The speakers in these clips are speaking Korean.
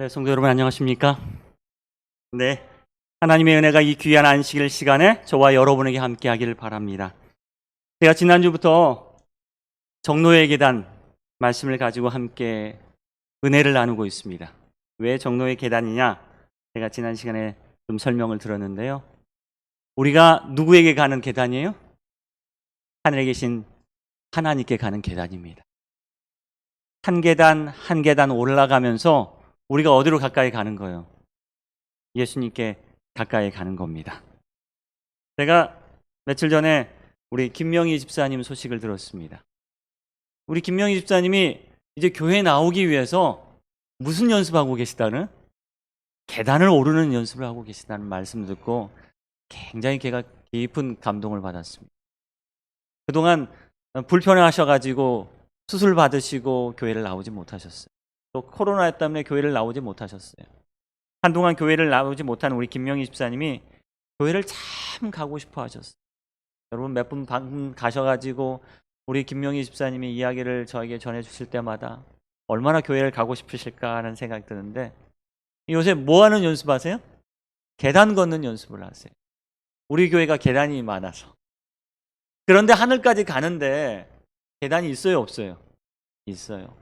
네, 성도 여러분 안녕하십니까? 네, 하나님의 은혜가 이 귀한 안식일 시간에 저와 여러분에게 함께하기를 바랍니다. 제가 지난주부터 정노의 계단 말씀을 가지고 함께 은혜를 나누고 있습니다. 왜 정노의 계단이냐? 제가 지난 시간에 좀 설명을 들었는데요. 우리가 누구에게 가는 계단이에요? 하늘에 계신 하나님께 가는 계단입니다. 한 계단 한 계단 올라가면서 우리가 어디로 가까이 가는 거예요? 예수님께 가까이 가는 겁니다. 제가 며칠 전에 우리 김명희 집사님 소식을 들었습니다. 우리 김명희 집사님이 이제 교회 나오기 위해서 무슨 연습하고 계시다는? 계단을 오르는 연습을 하고 계시다는 말씀 듣고 굉장히 제가 깊은 감동을 받았습니다. 그동안 불편하셔가지고 수술 받으시고 교회를 나오지 못하셨어요. 또 코로나 때문에 교회를 나오지 못하셨어요. 한동안 교회를 나오지 못한 우리 김명희 집사님이 교회를 참 가고 싶어 하셨어요. 여러분 몇 분 방금 가셔가지고 우리 김명희 집사님이 이야기를 저에게 전해주실 때마다 얼마나 교회를 가고 싶으실까 하는 생각이 드는데, 요새 뭐 하는 연습하세요? 계단 걷는 연습을 하세요. 우리 교회가 계단이 많아서. 그런데 하늘까지 가는데 계단이 있어요, 없어요? 있어요.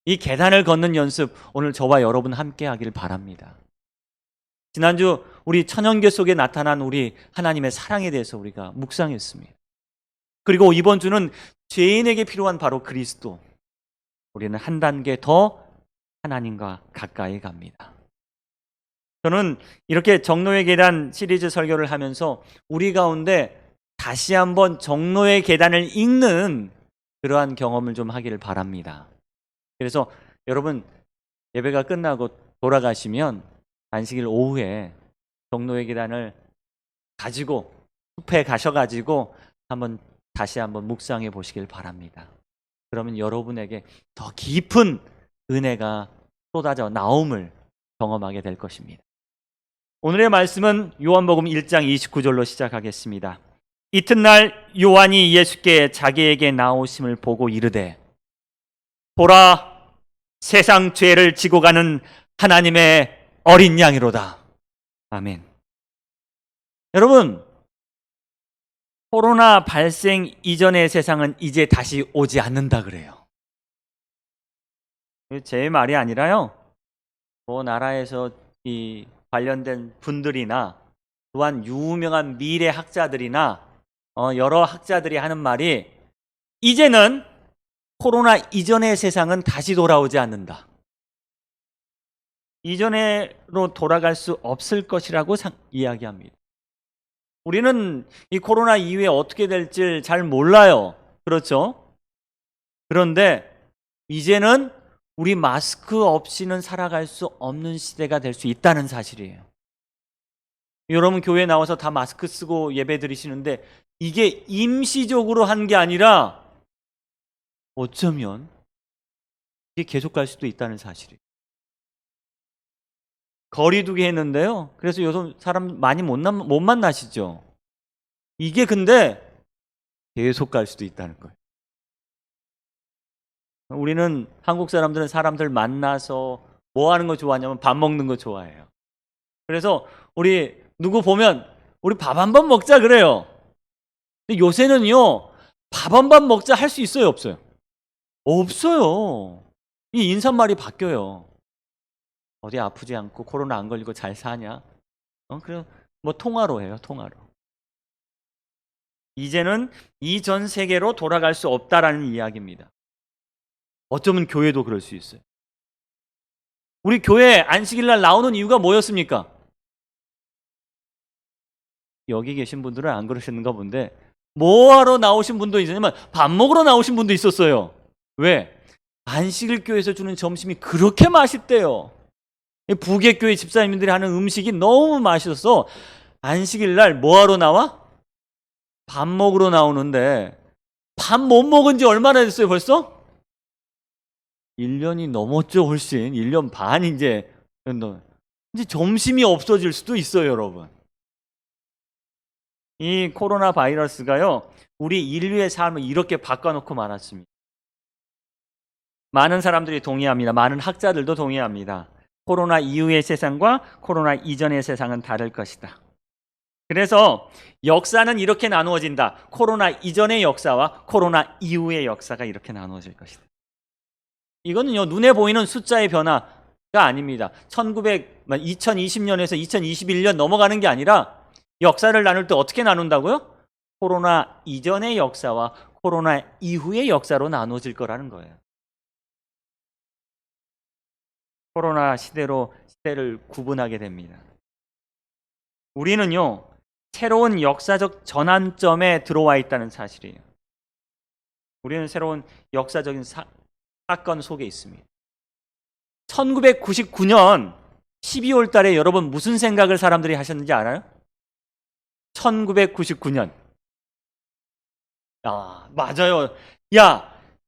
이 계단을 걷는 연습 오늘 저와 여러분 함께 하기를 바랍니다. 지난주 우리 천연계 속에 나타난 우리 하나님의 사랑에 대해서 우리가 묵상했습니다. 그리고 이번 주는 죄인에게 필요한 바로 그리스도. 우리는 한 단계 더 하나님과 가까이 갑니다. 저는 이렇게 정노의 계단 시리즈 설교를 하면서 우리 가운데 다시 한번 정노의 계단을 읽는 그러한 경험을 좀 하기를 바랍니다. 그래서 여러분 예배가 끝나고 돌아가시면 안식일 오후에 정노의 계단을 가지고 숲에 가셔가지고 다시 한번 묵상해 보시길 바랍니다. 그러면 여러분에게 더 깊은 은혜가 쏟아져 나옴을 경험하게 될 것입니다. 오늘의 말씀은 요한복음 1장 29절로 시작하겠습니다. 이튿날 요한이 예수께 자기에게 나오심을 보고 이르되, 보라, 세상 죄를 지고 가는 하나님의 어린 양이로다. 아멘. 여러분, 코로나 발생 이전의 세상은 이제 다시 오지 않는다 그래요. 제 말이 아니라요, 나라에서 이 관련된 분들이나 또한 유명한 미래 학자들이나 여러 학자들이 하는 말이, 이제는 코로나 이전의 세상은 다시 돌아오지 않는다. 이전으로 돌아갈 수 없을 것이라고 이야기합니다. 우리는 이 코로나 이후에 어떻게 될지 잘 몰라요. 그렇죠? 그런데 이제는 우리 마스크 없이는 살아갈 수 없는 시대가 될 수 있다는 사실이에요. 여러분 교회 나와서 다 마스크 쓰고 예배 드리시는데 이게 임시적으로 한 게 아니라 어쩌면 이게 계속 갈 수도 있다는 사실이에요. 거리두기 했는데요. 그래서 요즘 사람 많이 못 만나시죠. 이게 근데 계속 갈 수도 있다는 거예요. 우리는 한국 사람들은 사람들 만나서 뭐 하는 거 좋아하냐면 밥 먹는 거 좋아해요. 그래서 우리 누구 보면 우리 밥 한 번 먹자 그래요. 근데 요새는요, 밥 한 번 먹자 할 수 있어요, 없어요? 없어요. 이 인사말이 바뀌어요. 어디 아프지 않고 코로나 안 걸리고 잘 사냐? 그래 뭐 통화로 해요, 통화로. 이제는 이전 세계로 돌아갈 수 없다라는 이야기입니다. 어쩌면 교회도 그럴 수 있어요. 우리 교회 안식일 날 나오는 이유가 뭐였습니까? 여기 계신 분들은 안 그러시는가 본데, 뭐하러 나오신 분도 있었냐면 밥 먹으러 나오신 분도 있었어요. 왜? 안식일 교회에서 주는 점심이 그렇게 맛있대요. 부객교회 집사님들이 하는 음식이 너무 맛있어서 안식일 날 뭐하러 나와? 밥 먹으러 나오는데 밥 못 먹은 지 얼마나 됐어요 벌써? 1년이 넘었죠. 훨씬 1년 반 이제 점심이 없어질 수도 있어요. 여러분, 이 코로나 바이러스가요 우리 인류의 삶을 이렇게 바꿔놓고 말았습니다. 많은 사람들이 동의합니다. 많은 학자들도 동의합니다. 코로나 이후의 세상과 코로나 이전의 세상은 다를 것이다. 그래서 역사는 이렇게 나누어진다. 코로나 이전의 역사와 코로나 이후의 역사가 이렇게 나누어질 것이다. 이거는요, 눈에 보이는 숫자의 변화가 아닙니다. 2020년에서 2021년 넘어가는 게 아니라 역사를 나눌 때 어떻게 나눈다고요? 코로나 이전의 역사와 코로나 이후의 역사로 나눠질 거라는 거예요. 코로나 시대로 시대를 구분하게 됩니다. 우리는요, 새로운 역사적 전환점에 들어와 있다는 사실이에요. 우리는 새로운 역사적인 사건 속에 있습니다. 1999년 12월 달에 여러분 무슨 생각을 사람들이 하셨는지 알아요? 1999년. 맞아요.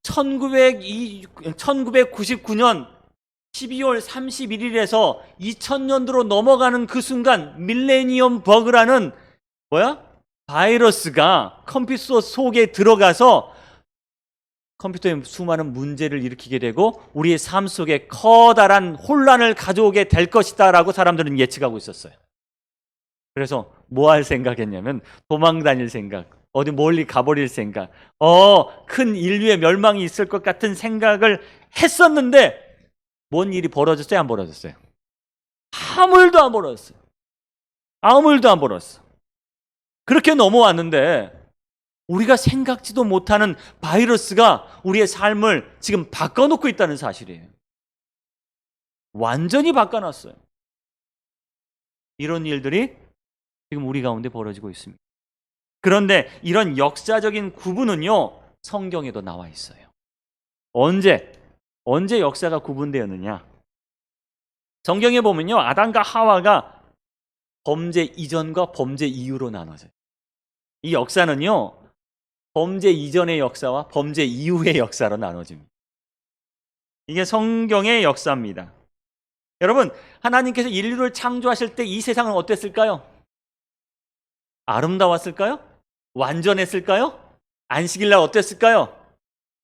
1999년 12월 31일에서 2000년도로 넘어가는 그 순간 밀레니엄 버그라는 바이러스가 컴퓨터 속에 들어가서 컴퓨터에 수많은 문제를 일으키게 되고 우리의 삶 속에 커다란 혼란을 가져오게 될 것이다 라고 사람들은 예측하고 있었어요. 그래서 뭐 할 생각했냐면 도망 다닐 생각, 어디 멀리 가버릴 생각, 큰 인류의 멸망이 있을 것 같은 생각을 했었는데 뭔 일이 벌어졌어요? 안 벌어졌어요? 아무 일도 안 벌어졌어요. 아무 일도 안 벌어졌어. 그렇게 넘어왔는데 우리가 생각지도 못하는 바이러스가 우리의 삶을 지금 바꿔놓고 있다는 사실이에요. 완전히 바꿔놨어요. 이런 일들이 지금 우리 가운데 벌어지고 있습니다. 그런데 이런 역사적인 구분은요, 성경에도 나와 있어요. 언제 역사가 구분되었느냐? 성경에 보면요, 아담과 하와가 범죄 이전과 범죄 이후로 나눠져요. 이 역사는요, 범죄 이전의 역사와 범죄 이후의 역사로 나눠집니다. 이게 성경의 역사입니다. 여러분, 하나님께서 인류를 창조하실 때 이 세상은 어땠을까요? 아름다웠을까요? 완전했을까요? 안식일날 어땠을까요?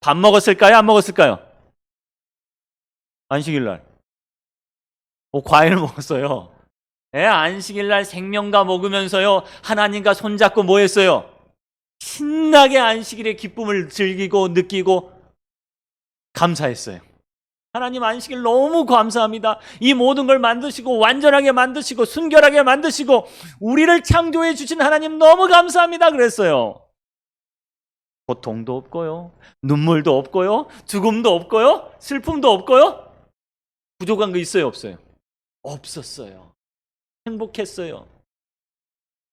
밥 먹었을까요? 안 먹었을까요? 안식일날 과일 먹었어요. 안식일날 생명과 먹으면서요, 하나님과 손잡고 뭐 했어요? 신나게 안식일의 기쁨을 즐기고 느끼고 감사했어요. 하나님, 안식일 너무 감사합니다. 이 모든 걸 만드시고 완전하게 만드시고 순결하게 만드시고 우리를 창조해 주신 하나님 너무 감사합니다 그랬어요. 고통도 없고요, 눈물도 없고요, 죽음도 없고요, 슬픔도 없고요. 부족한 거 있어요, 없어요? 없었어요. 행복했어요.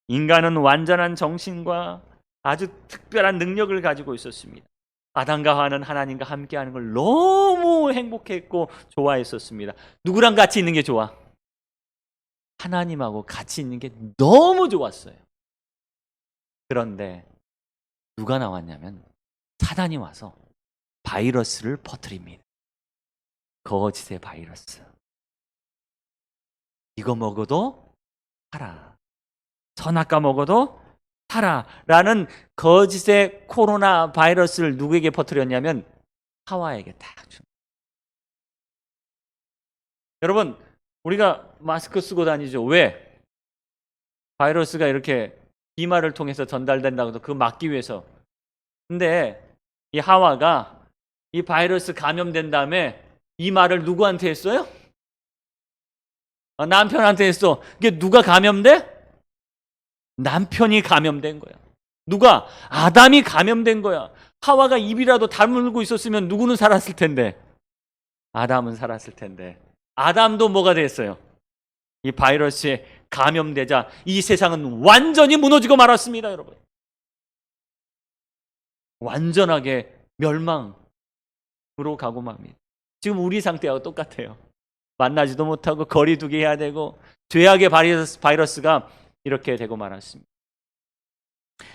인간은 완전한 정신과 아주 특별한 능력을 가지고 있었습니다. 아담과 하와는 하나님과 함께하는 걸 너무 행복했고 좋아했었습니다. 누구랑 같이 있는 게 좋아? 하나님하고 같이 있는 게 너무 좋았어요. 그런데 누가 나왔냐면 사단이 와서 바이러스를 퍼뜨립니다. 거짓의 바이러스. 이거 먹어도 살아. 선악과 먹어도 살아라는 거짓의 코로나 바이러스를 누구에게 퍼뜨렸냐면 하와에게 딱 준. 여러분, 우리가 마스크 쓰고 다니죠. 왜? 바이러스가 이렇게 이마를 통해서 전달된다고 해서 그거 막기 위해서. 근데 이 하와가 이 바이러스 감염된 다음에 이 말을 누구한테 했어요? 남편한테 했어. 이게 누가 감염돼? 남편이 감염된 거야. 누가? 아담이 감염된 거야. 하와가 입이라도 다물고 있었으면 누구는 살았을 텐데? 아담은 살았을 텐데. 아담도 뭐가 됐어요? 이 바이러스에 감염되자 이 세상은 완전히 무너지고 말았습니다, 여러분. 완전하게 멸망으로 가고 맙니다. 지금 우리 상태하고 똑같아요. 만나지도 못하고 거리두기 해야 되고 죄악의 바이러스가 이렇게 되고 말았습니다.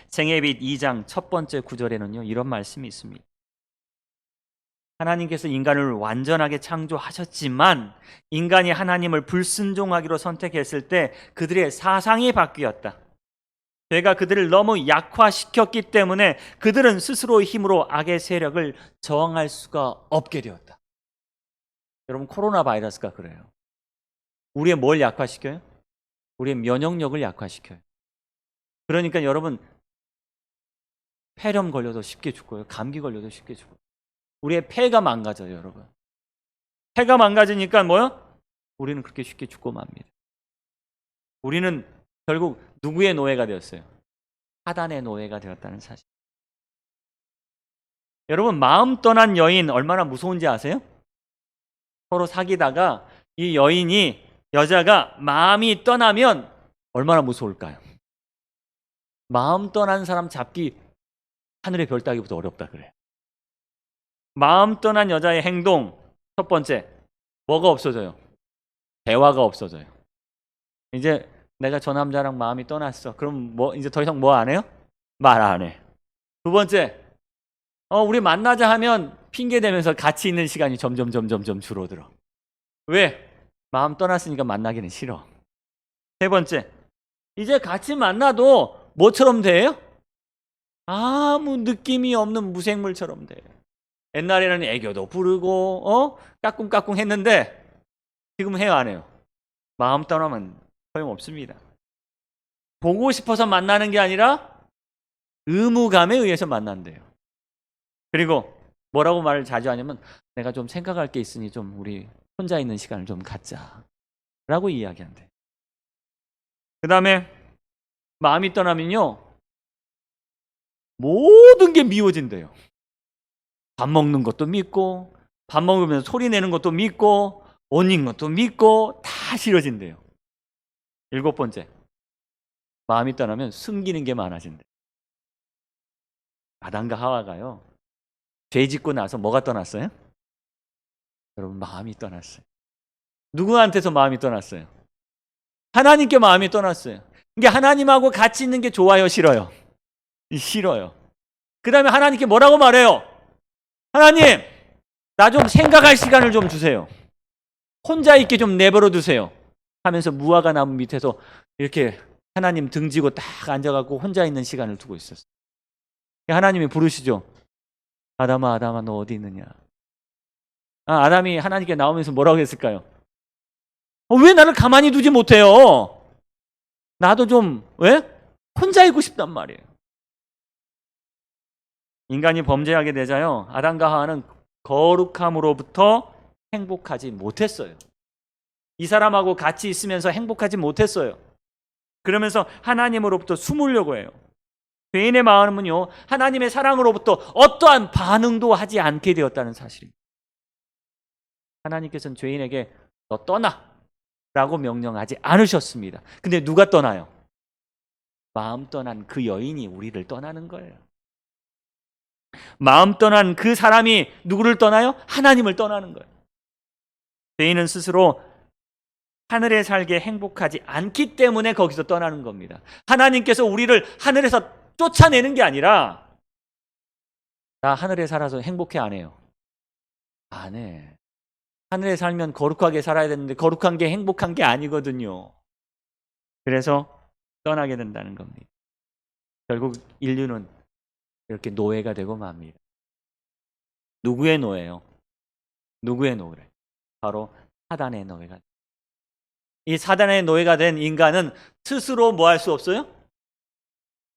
생애빛 2장 첫 번째 구절에는요, 이런 말씀이 있습니다. 하나님께서 인간을 완전하게 창조하셨지만 인간이 하나님을 불순종하기로 선택했을 때 그들의 사상이 바뀌었다. 죄가 그들을 너무 약화시켰기 때문에 그들은 스스로의 힘으로 악의 세력을 저항할 수가 없게 되었다. 여러분, 코로나 바이러스가 그래요. 우리의 뭘 약화시켜요? 우리의 면역력을 약화시켜요. 그러니까 여러분, 폐렴 걸려도 쉽게 죽고요. 감기 걸려도 쉽게 죽어요. 우리의 폐가 망가져요, 여러분. 폐가 망가지니까 뭐요? 우리는 그렇게 쉽게 죽고 맙니다. 우리는 결국 누구의 노예가 되었어요? 사단의 노예가 되었다는 사실. 여러분, 마음 떠난 여인 얼마나 무서운지 아세요? 서로 사귀다가 이 여자가 마음이 떠나면 얼마나 무서울까요? 마음 떠난 사람 잡기 하늘의 별 따기부터 어렵다 그래요. 마음 떠난 여자의 행동, 첫 번째, 뭐가 없어져요? 대화가 없어져요. 이제 내가 저 남자랑 마음이 떠났어. 그럼 뭐 이제 더 이상 뭐 안 해요? 말 안 해. 두 번째, 우리 만나자 하면 핑계 대면서 같이 있는 시간이 점점 줄어들어. 왜? 마음 떠났으니까 만나기는 싫어. 세 번째, 이제 같이 만나도 뭐처럼 돼요? 아무 느낌이 없는 무생물처럼 돼요. 옛날에는 애교도 부르고 까꿍까꿍 했는데 지금 해요, 안 해요? 마음 떠나면 소용없습니다. 보고 싶어서 만나는 게 아니라 의무감에 의해서 만난대요. 그리고 뭐라고 말을 자주 하냐면 내가 좀 생각할 게 있으니 좀 우리 혼자 있는 시간을 좀 갖자 라고 이야기한대. 그 다음에 마음이 떠나면요 모든 게 미워진대요. 밥 먹는 것도 믿고 밥 먹으면서 소리 내는 것도 믿고 옷 입는 것도 믿고 다 싫어진대요. 일곱 번째, 마음이 떠나면 숨기는 게 많아진대. 아담과 하와가요 죄 짓고 나서 뭐가 떠났어요? 여러분, 마음이 떠났어요. 누구한테서 마음이 떠났어요? 하나님께 마음이 떠났어요. 이게 하나님하고 같이 있는 게 좋아요, 싫어요? 싫어요. 그 다음에 하나님께 뭐라고 말해요? 하나님, 나 좀 생각할 시간을 좀 주세요. 혼자 있게 좀 내버려 두세요. 하면서 무화과 나무 밑에서 이렇게 하나님 등지고 딱 앉아갖고 혼자 있는 시간을 두고 있었어요. 하나님이 부르시죠. 아담아, 아담아, 너 어디 있느냐? 아담이 하나님께 나오면서 뭐라고 했을까요? 왜 나를 가만히 두지 못해요? 나도 좀 왜? 혼자 있고 싶단 말이에요. 인간이 범죄하게 되자요 아담과 하와는 거룩함으로부터 행복하지 못했어요. 이 사람하고 같이 있으면서 행복하지 못했어요. 그러면서 하나님으로부터 숨으려고 해요. 죄인의 마음은요 하나님의 사랑으로부터 어떠한 반응도 하지 않게 되었다는 사실입니다. 하나님께서는 죄인에게 너 떠나 라고 명령하지 않으셨습니다. 근데 누가 떠나요? 마음 떠난 그 여인이 우리를 떠나는 거예요. 마음 떠난 그 사람이 누구를 떠나요? 하나님을 떠나는 거예요. 죄인은 스스로 하늘에 살게 행복하지 않기 때문에 거기서 떠나는 겁니다. 하나님께서 우리를 하늘에서 쫓아내는 게 아니라 나 하늘에 살아서 행복해 안 해요? 안 해. 하늘에 살면 거룩하게 살아야 되는데 거룩한 게 행복한 게 아니거든요. 그래서 떠나게 된다는 겁니다. 결국 인류는 이렇게 노예가 되고 맙니다. 누구의 노예요? 누구의 노예? 바로 사단의 노예가. 이 사단의 노예가 된 인간은 스스로 뭐 할 수 없어요?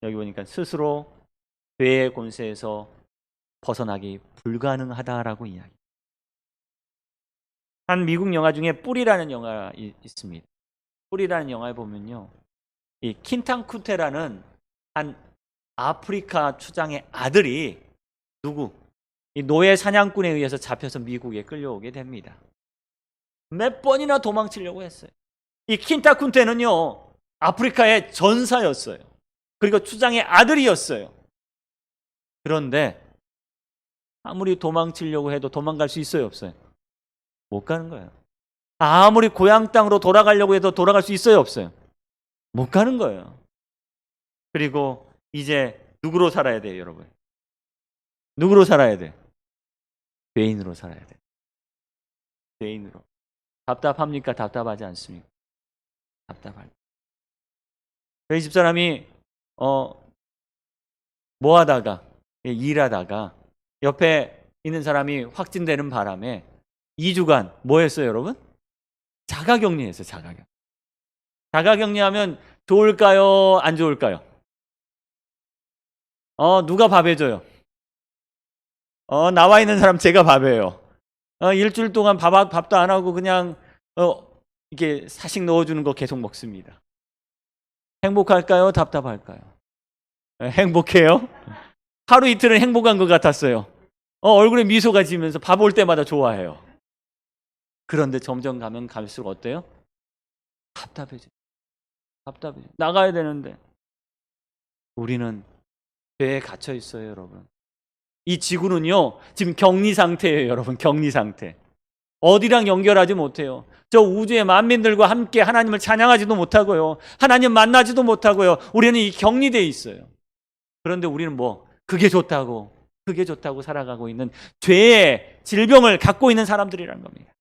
여기 보니까 스스로 죄의 권세에서 벗어나기 불가능하다라고 이야기. 한 미국 영화 중에 뿔이라는 영화 있습니다. 뿔이라는 영화에 보면요, 이 킨탕쿠테라는 한 아프리카 추장의 아들이 이 노예 사냥꾼에 의해서 잡혀서 미국에 끌려오게 됩니다. 몇 번이나 도망치려고 했어요. 이 킨타쿤테는요 아프리카의 전사였어요. 그리고 추장의 아들이었어요. 그런데 아무리 도망치려고 해도 도망갈 수 있어요, 없어요? 못 가는 거예요. 아무리 고향 땅으로 돌아가려고 해도 돌아갈 수 있어요, 없어요? 못 가는 거예요. 그리고 이제 누구로 살아야 돼요, 여러분? 누구로 살아야 돼? 죄인으로 살아야 돼. 죄인으로. 답답합니까? 답답하지 않습니까? 답답할. 저희 집사람이 뭐 하다가 일하다가 옆에 있는 사람이 확진되는 바람에 2주간 뭐 했어요, 여러분? 자가격리했어요. 자가격리. 자가격리하면 좋을까요? 안 좋을까요? 누가 밥 해줘요? 나와 있는 사람 제가 밥 해요. 일주일 동안 밥도 안 하고 그냥 이게 사식 넣어주는 거 계속 먹습니다. 행복할까요? 답답할까요? 행복해요. 하루 이틀은 행복한 것 같았어요. 얼굴에 미소가 지면서 밥 올 때마다 좋아해요. 그런데 점점 가면 갈수록 어때요? 답답해져. 나가야 되는데 우리는 죄에 갇혀 있어요, 여러분. 이 지구는요, 지금 격리 상태예요, 여러분. 격리 상태. 어디랑 연결하지 못해요. 저 우주의 만민들과 함께 하나님을 찬양하지도 못하고요. 하나님 만나지도 못하고요. 우리는 이 격리되어 있어요. 그런데 우리는 그게 좋다고 살아가고 있는 죄의 질병을 갖고 있는 사람들이라는 겁니다.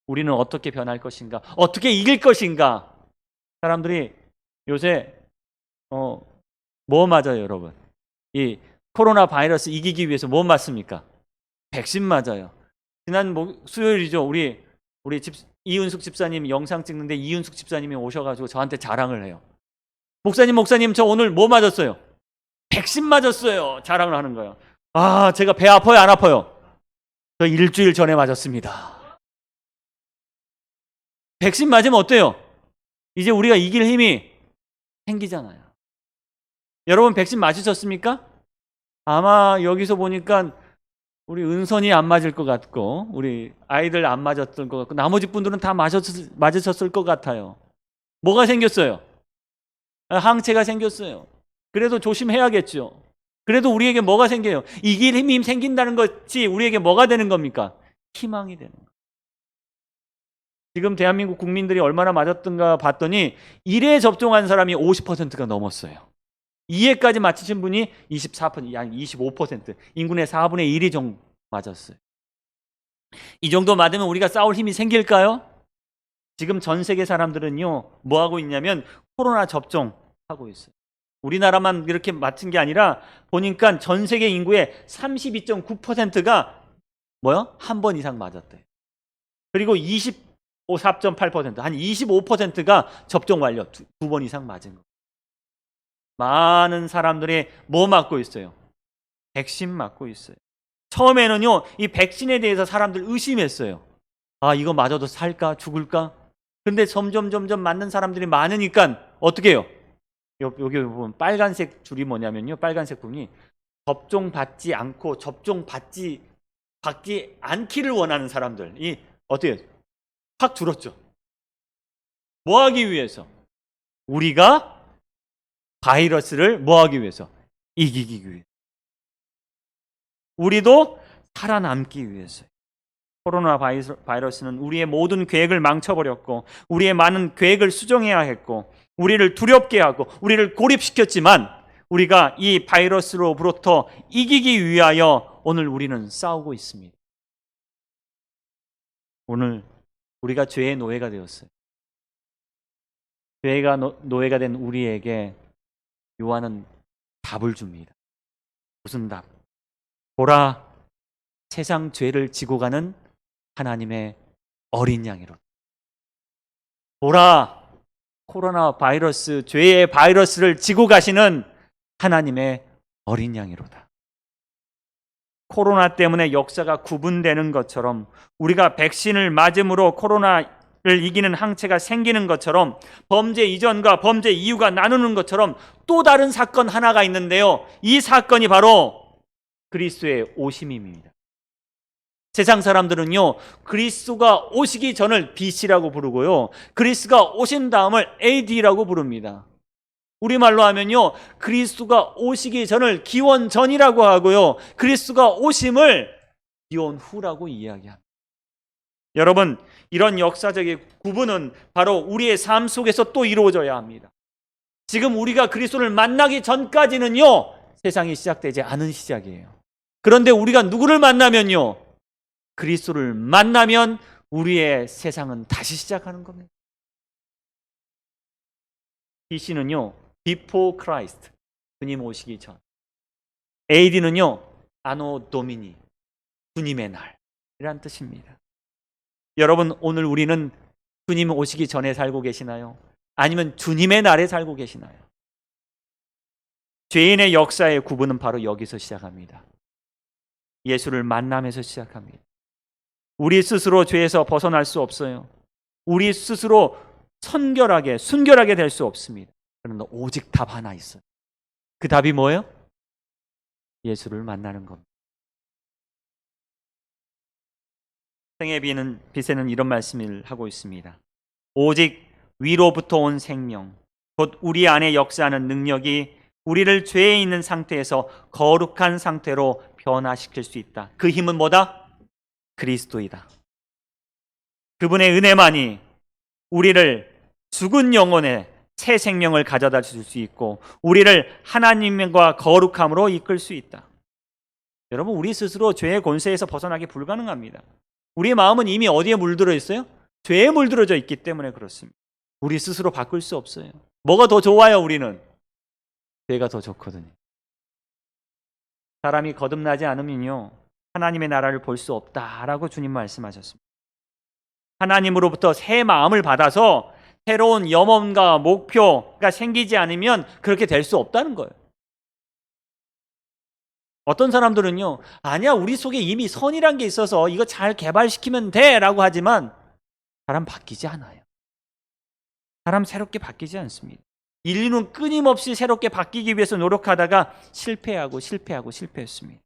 우리는 어떻게 변할 것인가? 어떻게 이길 것인가? 사람들이 요새 뭐 맞아요, 여러분? 이 코로나 바이러스 이기기 위해서 뭐 맞습니까? 백신 맞아요. 지난 수요일이죠. 우리 이윤숙 집사님 영상 찍는데 이윤숙 집사님이 오셔가지고 저한테 자랑을 해요. 목사님, 저 오늘 뭐 맞았어요? 백신 맞았어요. 자랑을 하는 거예요. 제가 배 아파요, 안 아파요? 저 일주일 전에 맞았습니다. 백신 맞으면 어때요? 이제 우리가 이길 힘이 생기잖아요. 여러분 백신 맞으셨습니까? 아마 여기서 보니까 우리 은선이 안 맞을 것 같고 우리 아이들 안 맞았던 것 같고 나머지 분들은 다 맞으셨을 것 같아요. 뭐가 생겼어요? 항체가 생겼어요. 그래도 조심해야겠죠. 그래도 우리에게 뭐가 생겨요? 이길 힘이 생긴다는 것이 우리에게 뭐가 되는 겁니까? 희망이 되는 거예요. 지금 대한민국 국민들이 얼마나 맞았던가 봤더니 1회 접종한 사람이 50%가 넘었어요. 2회까지 맞히신 분이 24%, 약 25%, 인구의 4분의 1이 정도 맞았어요. 이 정도 맞으면 우리가 싸울 힘이 생길까요? 지금 전 세계 사람들은요, 뭐 하고 있냐면 코로나 접종하고 있어요. 우리나라만 이렇게 맞힌 게 아니라 보니까 전 세계 인구의 32.9%가 한 번 이상 맞았대요. 그리고 4.8%, 한 25%가 접종 완료, 두 번 이상 맞은 거. 많은 사람들이 뭐 맞고 있어요? 백신 맞고 있어요. 처음에는요, 이 백신에 대해서 사람들 의심했어요. 이거 맞아도 살까? 죽을까? 근데 점점 맞는 사람들이 많으니까 어떻게 해요? 여기 보면 빨간색 줄이 뭐냐면요. 빨간색 부분이 접종받지 않고 접종받지 않기를 원하는 사람들이 어떻게 해요? 확 줄었죠. 뭐 하기 위해서? 우리가 바이러스를 뭐 하기 위해서? 이기기 위해. 우리도 살아남기 위해서요. 코로나 바이러스는 우리의 모든 계획을 망쳐버렸고 우리의 많은 계획을 수정해야 했고 우리를 두렵게 하고 우리를 고립시켰지만 우리가 이 바이러스로부터 이기기 위하여 오늘 우리는 싸우고 있습니다. 오늘 우리가 죄의 노예가 되었어요. 죄가 노예가 된 우리에게 요한은 답을 줍니다. 무슨 답? 보라, 세상 죄를 지고 가는 하나님의 어린 양이로다. 보라, 코로나 바이러스, 죄의 바이러스를 지고 가시는 하나님의 어린 양이로다. 코로나 때문에 역사가 구분되는 것처럼 우리가 백신을 맞음으로 코로나를 이기는 항체가 생기는 것처럼 범죄 이전과 범죄 이후가 나누는 것처럼 또 다른 사건 하나가 있는데요. 이 사건이 바로 그리스도의 오심입니다. 세상 사람들은요, 그리스도가 오시기 전을 BC라고 부르고요, 그리스도가 오신 다음을 AD라고 부릅니다. 우리말로 하면요, 그리스도가 오시기 전을 기원 전이라고 하고요, 그리스도가 오심을 기원 후라고 이야기합니다. 여러분, 이런 역사적인 구분은 바로 우리의 삶 속에서 또 이루어져야 합니다. 지금 우리가 그리스도를 만나기 전까지는요, 세상이 시작되지 않은 시작이에요. 그런데 우리가 누구를 만나면요, 그리스도를 만나면 우리의 세상은 다시 시작하는 겁니다. BC는요, Before Christ, 주님 오시기 전. AD는요, Anno Domini, 주님의 날이란 뜻입니다. 여러분, 오늘 우리는 주님 오시기 전에 살고 계시나요? 아니면 주님의 날에 살고 계시나요? 죄인의 역사의 구분은 바로 여기서 시작합니다. 예수를 만나면서 시작합니다. 우리 스스로 죄에서 벗어날 수 없어요. 우리 스스로 순결하게 될 수 없습니다. 그런데 오직 답 하나 있어요. 그 답이 뭐예요? 예수를 만나는 겁니다. 생의 빛에는 이런 말씀을 하고 있습니다. 오직 위로부터 온 생명, 곧 우리 안에 역사하는 능력이 우리를 죄에 있는 상태에서 거룩한 상태로 변화시킬 수 있다. 그 힘은 뭐다? 그리스도이다. 그분의 은혜만이 우리를 죽은 영혼에 새 생명을 가져다 줄 수 있고 우리를 하나님과 거룩함으로 이끌 수 있다. 여러분, 우리 스스로 죄의 권세에서 벗어나기 불가능합니다. 우리의 마음은 이미 어디에 물들어 있어요? 죄에 물들어져 있기 때문에 그렇습니다. 우리 스스로 바꿀 수 없어요. 뭐가 더 좋아요? 우리는 죄가 더 좋거든요. 사람이 거듭나지 않으면요 하나님의 나라를 볼 수 없다라고 주님 말씀하셨습니다. 하나님으로부터 새 마음을 받아서 새로운 염원과 목표가 생기지 않으면 그렇게 될 수 없다는 거예요. 어떤 사람들은요, 아니야, 우리 속에 이미 선이란 게 있어서 이거 잘 개발시키면 돼 라고 하지만 사람 바뀌지 않아요. 사람 새롭게 바뀌지 않습니다. 인류는 끊임없이 새롭게 바뀌기 위해서 노력하다가 실패했습니다.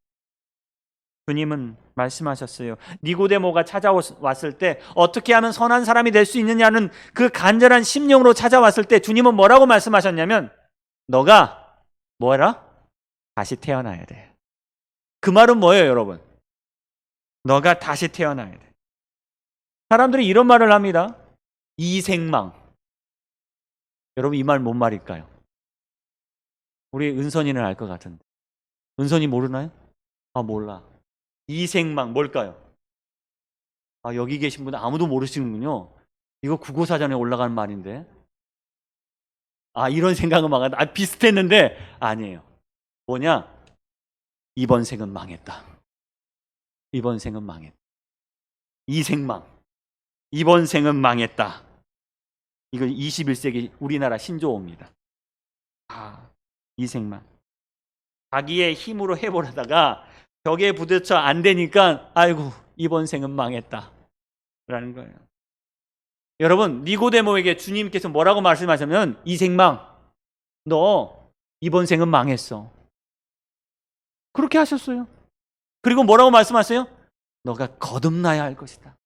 주님은 말씀하셨어요. 니고데모가 찾아왔을 때 어떻게 하면 선한 사람이 될 수 있느냐는 그 간절한 심령으로 찾아왔을 때 주님은 뭐라고 말씀하셨냐면 너가 뭐라? 다시 태어나야 돼. 그 말은 뭐예요, 여러분? 너가 다시 태어나야 돼. 사람들이 이런 말을 합니다. 이생망. 여러분, 이 말 뭔 말일까요? 우리 은선이는 알 것 같은데. 은선이 모르나요? 아, 몰라. 이생망 뭘까요? 아, 여기 계신 분 아무도 모르시는군요. 이거 국어사전에 올라간 말인데. 아, 이런 생각은 막았다. 아, 비슷했는데 아니에요. 뭐냐? 이번 생은 망했다. 이번 생은 망했다. 이생망. 이번 생은 망했다. 이거 21세기 우리나라 신조어입니다. 아, 이생망. 자기의 힘으로 해보려다가 벽에 부딪혀 안 되니까 아이고 이번 생은 망했다 라는 거예요. 여러분, 니고데모에게 주님께서 뭐라고 말씀하셨냐면 이생망, 너 이번 생은 망했어. 그렇게 하셨어요. 그리고 뭐라고 말씀하세요? 너가 거듭나야 할 것이다.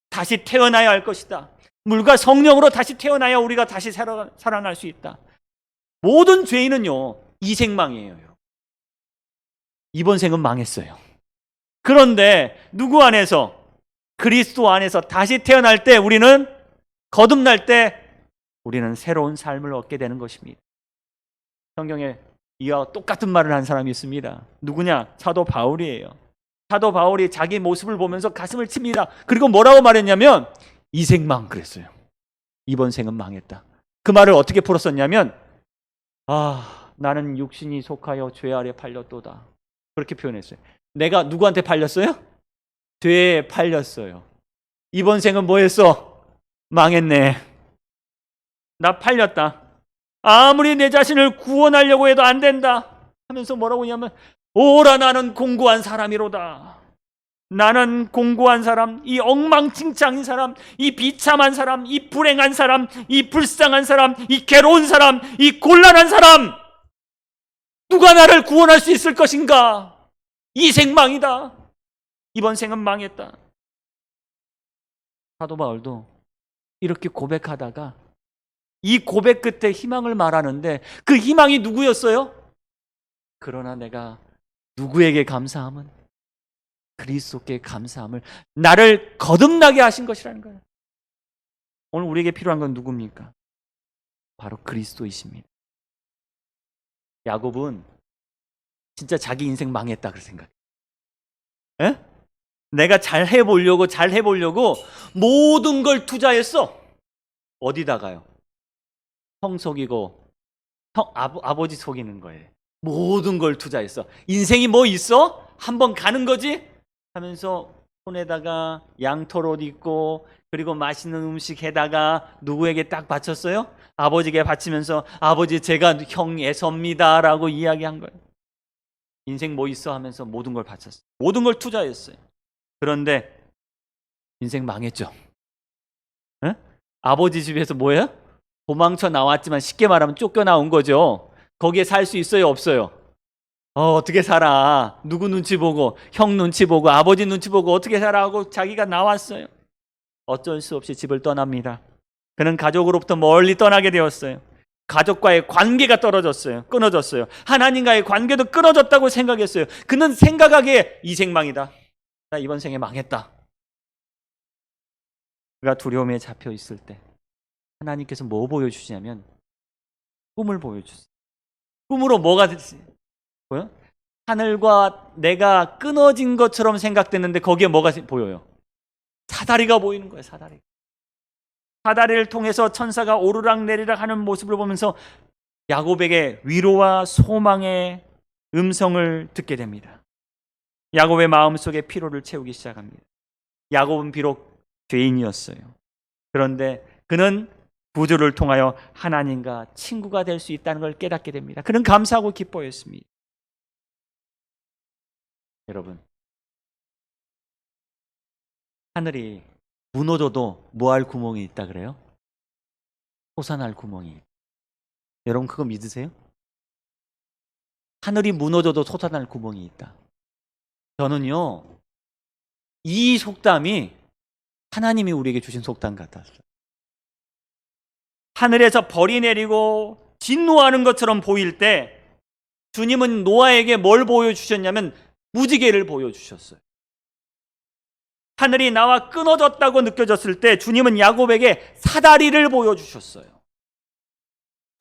다시 태어나야 할 것이다. 물과 성령으로 다시 태어나야 우리가 다시 살아날 수 있다. 모든 죄인은요 이생망이에요. 이번 생은 망했어요. 그런데 누구 안에서? 그리스도 안에서 다시 태어날 때 우리는 거듭날 때 우리는 새로운 삶을 얻게 되는 것입니다. 성경에 이와 똑같은 말을 한 사람이 있습니다. 누구냐? 사도 바울이에요. 사도 바울이 자기 모습을 보면서 가슴을 칩니다. 그리고 뭐라고 말했냐면 이생망 그랬어요. 이번 생은 망했다. 그 말을 어떻게 풀었었냐면 나는 육신이 속하여 죄 아래 팔렸도다. 그렇게 표현했어요. 내가 누구한테 팔렸어요? 죄에 팔렸어요. 이번 생은 뭐 했어? 망했네. 나 팔렸다. 아무리 내 자신을 구원하려고 해도 안 된다 하면서 뭐라고 하냐면 오라 나는 공고한 사람이로다. 나는 공고한 사람, 이 엉망진창인 사람, 이 비참한 사람, 이 불행한 사람, 이 불쌍한 사람, 이 괴로운 사람, 이 곤란한 사람, 누가 나를 구원할 수 있을 것인가? 이 생망이다. 이번 생은 망했다. 사도 바울도 이렇게 고백하다가 이 고백 끝에 희망을 말하는데 그 희망이 누구였어요? 그러나 내가 누구에게 감사함은? 그리스도께 감사함을 나를 거듭나게 하신 것이라는 거예요. 오늘 우리에게 필요한 건 누굽니까? 바로 그리스도이십니다. 야곱은 진짜 자기 인생 망했다 그렇게 생각해요. 에? 내가 잘 해보려고 모든 걸 투자했어. 어디다가요? 형 속이고 아버지 속이는 거예요. 모든 걸 투자했어. 인생이 뭐 있어? 한번 가는 거지? 하면서 손에다가 양털 옷 입고 그리고 맛있는 음식 해다가 누구에게 딱 바쳤어요? 아버지에게 바치면서 아버지 제가 형 애섭니다 라고 이야기한 거예요. 인생 뭐 있어 하면서 모든 걸 바쳤어요. 모든 걸 투자했어요. 그런데 인생 망했죠. 에? 아버지 집에서 뭐예요? 도망쳐 나왔지만 쉽게 말하면 쫓겨나온 거죠. 거기에 살 수 있어요? 없어요? 어떻게 살아? 누구 눈치 보고, 형 눈치 보고, 아버지 눈치 보고 어떻게 살아 하고 자기가 나왔어요. 어쩔 수 없이 집을 떠납니다. 그는 가족으로부터 멀리 떠나게 되었어요. 가족과의 관계가 떨어졌어요. 끊어졌어요. 하나님과의 관계도 끊어졌다고 생각했어요. 그는 생각하기에 이 생망이다. 나 이번 생에 망했다. 그가 두려움에 잡혀 있을 때 하나님께서 뭐 보여주시냐면 꿈을 보여주세요. 꿈으로 뭐가 보여? 하늘과 내가 끊어진 것처럼 생각됐는데 거기에 뭐가 보여요? 사다리가 보이는 거예요. 사다리. 사다리를 통해서 천사가 오르락내리락 하는 모습을 보면서 야곱에게 위로와 소망의 음성을 듣게 됩니다. 야곱의 마음속에 피로를 채우기 시작합니다. 야곱은 비록 죄인이었어요. 그런데 그는 구주를 통하여 하나님과 친구가 될 수 있다는 걸 깨닫게 됩니다. 그는 감사하고 기뻐했습니다. 여러분, 하늘이 무너져도 뭐할 구멍이 있다 그래요? 솟아날 구멍이. 여러분 그거 믿으세요? 하늘이 무너져도 솟아날 구멍이 있다. 저는요, 이 속담이 하나님이 우리에게 주신 속담 같았어요. 하늘에서 벌이 내리고 진노하는 것처럼 보일 때 주님은 노아에게 뭘 보여주셨냐면 무지개를 보여주셨어요. 하늘이 나와 끊어졌다고 느껴졌을 때 주님은 야곱에게 사다리를 보여주셨어요.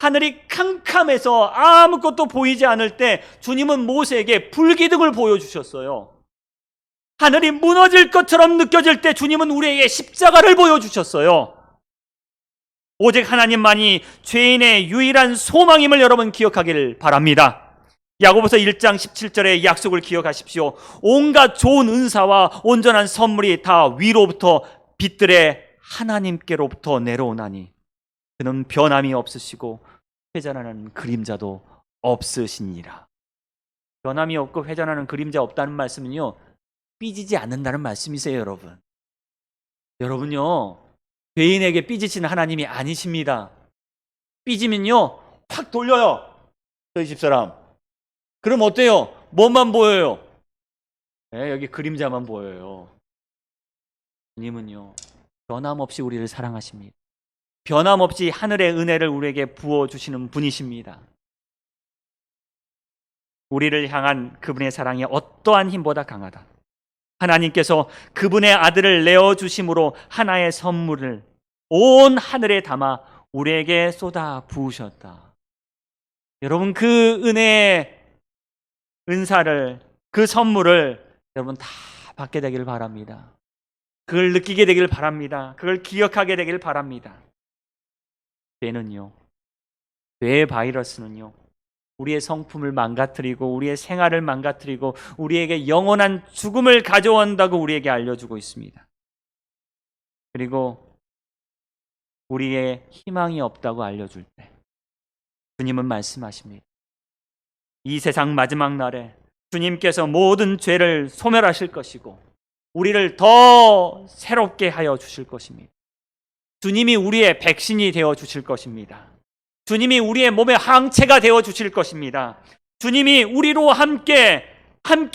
하늘이 캄캄해서 아무것도 보이지 않을 때 주님은 모세에게 불기둥을 보여주셨어요. 하늘이 무너질 것처럼 느껴질 때 주님은 우리에게 십자가를 보여주셨어요. 오직 하나님만이 죄인의 유일한 소망임을 여러분 기억하기를 바랍니다. 야고보서 1장 17절의 약속을 기억하십시오. 온갖 좋은 은사와 온전한 선물이 다 위로부터 빛들의 하나님께로부터 내려오나니 그는 변함이 없으시고 회전하는 그림자도 없으시니라. 변함이 없고 회전하는 그림자 없다는 말씀은요, 삐지지 않는다는 말씀이세요. 여러분, 여러분요, 죄인에게 삐지시는 하나님이 아니십니다. 삐지면요 확 돌려요. 저희 집사람. 그럼 어때요? 뭐만 보여요? 네, 여기 그림자만 보여요. 주님은요 변함없이 우리를 사랑하십니다. 변함없이 하늘의 은혜를 우리에게 부어주시는 분이십니다. 우리를 향한 그분의 사랑이 어떠한 힘보다 강하다. 하나님께서 그분의 아들을 내어주심으로 하나의 선물을 온 하늘에 담아 우리에게 쏟아 부으셨다. 여러분 그 은혜의 은사를, 그 선물을 여러분 다 받게 되기를 바랍니다. 그걸 느끼게 되기를 바랍니다. 그걸 기억하게 되기를 바랍니다. 죄는요, 뇌 바이러스는요, 우리의 성품을 망가뜨리고 우리의 생활을 망가뜨리고 우리에게 영원한 죽음을 가져온다고 우리에게 알려주고 있습니다. 그리고 우리의 희망이 없다고 알려줄 때 주님은 말씀하십니다. 이 세상 마지막 날에 주님께서 모든 죄를 소멸하실 것이고 우리를 더 새롭게 하여 주실 것입니다. 주님이 우리의 백신이 되어 주실 것입니다. 주님이 우리의 몸의 항체가 되어 주실 것입니다. 주님이 우리로 함께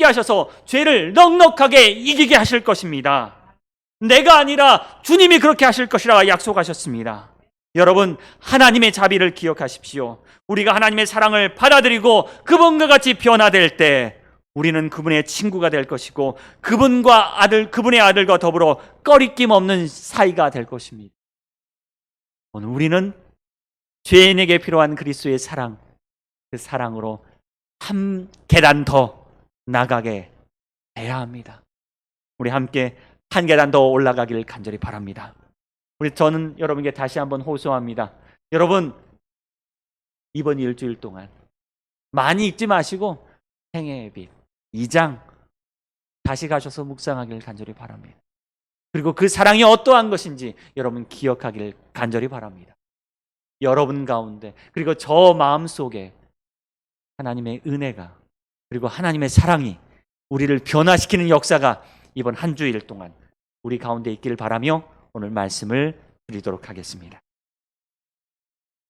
하셔서 죄를 넉넉하게 이기게 하실 것입니다. 내가 아니라 주님이 그렇게 하실 것이라 약속하셨습니다. 여러분, 하나님의 자비를 기억하십시오. 우리가 하나님의 사랑을 받아들이고 그분과 같이 변화될 때 우리는 그분의 친구가 될 것이고 그분의 아들과 더불어 꺼리낌 없는 사이가 될 것입니다. 오늘 우리는 죄인에게 필요한 그리스도의 사랑, 그 사랑으로 한 계단 더 나가게 해야 합니다. 우리 함께 한 계단 더 올라가기를 간절히 바랍니다. 저는 여러분께 다시 한번 호소합니다. 여러분, 이번 일주일 동안 많이 읽지 마시고 생애의 빛 2장 다시 가셔서 묵상하기를 간절히 바랍니다. 그리고 그 사랑이 어떠한 것인지 여러분 기억하길 간절히 바랍니다. 여러분 가운데 그리고 저 마음속에 하나님의 은혜가 그리고 하나님의 사랑이 우리를 변화시키는 역사가 이번 한 주일 동안 우리 가운데 있기를 바라며 오늘 말씀을 드리도록 하겠습니다.